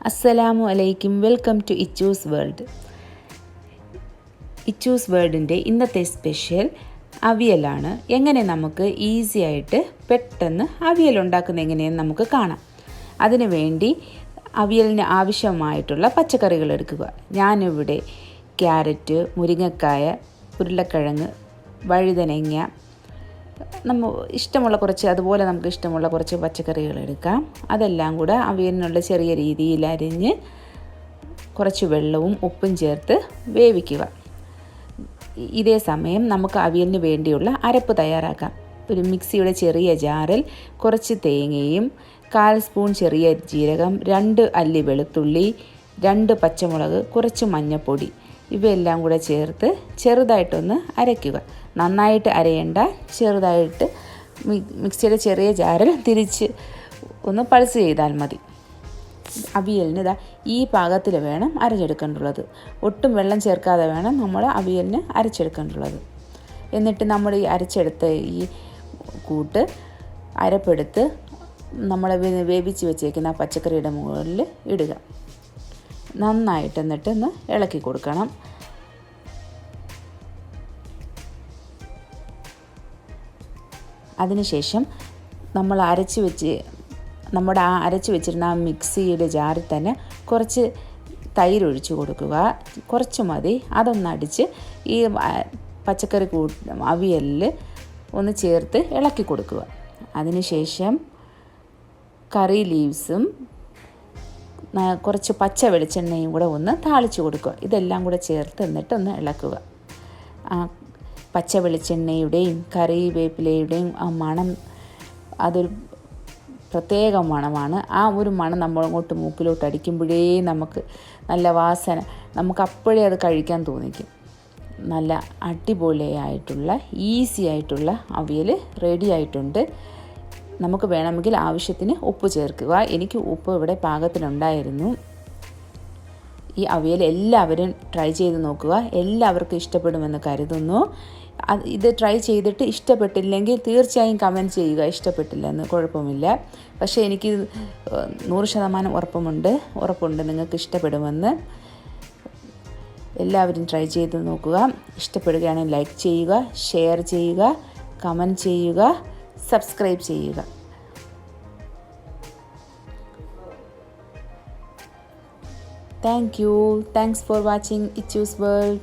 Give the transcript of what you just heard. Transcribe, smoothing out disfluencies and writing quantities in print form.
അസ്സലാമു അലൈക്കും. Welcome to Ichus world. ഇച്ചൂസ് വേൾഡിൻ്റെ ഇന്നത്തെ സ്പെഷ്യൽ അവിയലാണ്. എങ്ങനെ നമുക്ക് ഈസി ആയിട്ട് പെട്ടെന്ന് അവിയൽ ഉണ്ടാക്കുന്ന എങ്ങനെയെന്ന് നമുക്ക് കാണാം. അതിനു വേണ്ടി അവിയലിന് ആവശ്യമായിട്ടുള്ള പച്ചക്കറികൾ എടുക്കുക. ഞാനിവിടെ ക്യാരറ്റ്, മുരിങ്ങക്കായ, ഉരുളക്കിഴങ്ങ്, വഴുതനങ്ങ, ഇഷ്ടമുള്ള കുറച്ച്, അതുപോലെ നമുക്ക് ഇഷ്ടമുള്ള കുറച്ച് പച്ചക്കറികൾ എടുക്കാം. അതെല്ലാം കൂടെ അവിയലിനുള്ള ചെറിയ രീതിയിൽ അരിഞ്ഞ് കുറച്ച് വെള്ളവും ഉപ്പും ചേർത്ത് വേവിക്കുക. ഇതേ സമയം നമുക്ക് അവിയലിന് വേണ്ടിയുള്ള അരപ്പ് തയ്യാറാക്കാം. ഒരു മിക്സിയുടെ ചെറിയ ജാറിൽ കുറച്ച് തേങ്ങയും 1/4 സ്പൂൺ ചെറിയ ജീരകം, 2 അല്ലി വെളുത്തുള്ളി, 2 പച്ചമുളക്, കുറച്ച് മഞ്ഞൾപ്പൊടി ഇവയെല്ലാം കൂടെ ചേർത്ത് ചെറുതായിട്ടൊന്ന് അരയ്ക്കുക. നന്നായിട്ട് അരയേണ്ട, ചെറുതായിട്ട് മിക്സിയുടെ ചെറിയ ജാറിൽ തിരിച്ച് ഒന്ന് പൾസ് ചെയ്താൽ മതി. അവിയലിന് ഈ പാകത്തിൽ വേണം അരച്ചെടുക്കേണ്ടുള്ളത്. ഒട്ടും വെള്ളം ചേർക്കാതെ വേണം നമ്മൾ അവിയലിന് അരച്ചെടുക്കേണ്ടുള്ളത്. എന്നിട്ട് നമ്മൾ ഈ അരച്ചെടുത്ത ഈ കൂട്ട് അരപ്പെടുത്ത് നമ്മൾ വേവിച്ച് വെച്ചേക്കുന്ന പച്ചക്കറിയുടെ മുകളിൽ ഇടുക. നന്നായിട്ട് എന്നിട്ട് ഒന്ന് ഇളക്കി കൊടുക്കണം. അതിനുശേഷം നമ്മൾ അരച്ച് വെച്ചിരുന്ന ആ മിക്സിയുടെ ജാറിൽ തന്നെ കുറച്ച് തൈര് ഒഴിച്ച് കൊടുക്കുക. കുറച്ച് മതി. അതൊന്നടിച്ച് ഈ പച്ചക്കറി അവിയലിൽ ഒന്ന് ചേർത്ത് ഇളക്കി കൊടുക്കുക. അതിനുശേഷം കറി ലീവ്സും കുറച്ച് പച്ച വെളിച്ചെണ്ണയും കൂടെ ഒന്ന് താളിച്ച് കൊടുക്കുക. ഇതെല്ലാം കൂടെ ചേർത്ത് എന്നിട്ട് ഒന്ന് ഇളക്കുക. പച്ച വെളിച്ചെണ്ണയുടെയും കറിവേപ്പിലയുടെയും ആ മണം, അതൊരു പ്രത്യേക മണമാണ്. ആ ഒരു മണം നമ്മളങ്ങോട്ട് മൂക്കിലോട്ട് അടിക്കുമ്പോഴേ നമുക്ക് നല്ല വാസന, നമുക്ക് അപ്പോഴേ അത് കഴിക്കാൻ തോന്നിക്കും. നല്ല അടിപൊളിയായിട്ടുള്ള ഈസി ആയിട്ടുള്ള അവിയൽ റെഡി ആയിട്ടുണ്ട്. നമുക്ക് വേണമെങ്കിൽ ആവശ്യത്തിന് ഉപ്പ് ചേർക്കുക. എനിക്ക് ഉപ്പ് ഇവിടെ പാകത്തിനുണ്ടായിരുന്നു. ഈ അവിയൽ എല്ലാവരും ട്രൈ ചെയ്ത് നോക്കുക. എല്ലാവർക്കും ഇഷ്ടപ്പെടുമെന്ന് കരുതുന്നു. ഇത് ട്രൈ ചെയ്തിട്ട് ഇഷ്ടപ്പെട്ടില്ലെങ്കിൽ തീർച്ചയായും കമൻറ്റ് ചെയ്യുക. ഇഷ്ടപ്പെട്ടില്ലെന്ന് കുഴപ്പമില്ല. പക്ഷേ എനിക്ക് 100% ഉറപ്പുണ്ട് നിങ്ങൾക്ക് ഇഷ്ടപ്പെടുമെന്ന്. എല്ലാവരും ട്രൈ ചെയ്ത് നോക്കുക. ഇഷ്ടപ്പെടുകയാണെങ്കിൽ ലൈക്ക് ചെയ്യുക, ഷെയർ ചെയ്യുക, കമൻറ്റ് ചെയ്യുക, സബ്സ്ക്രൈബ് ചെയ്യുക. Thank you. Thanks for watching ECHUS WORLD.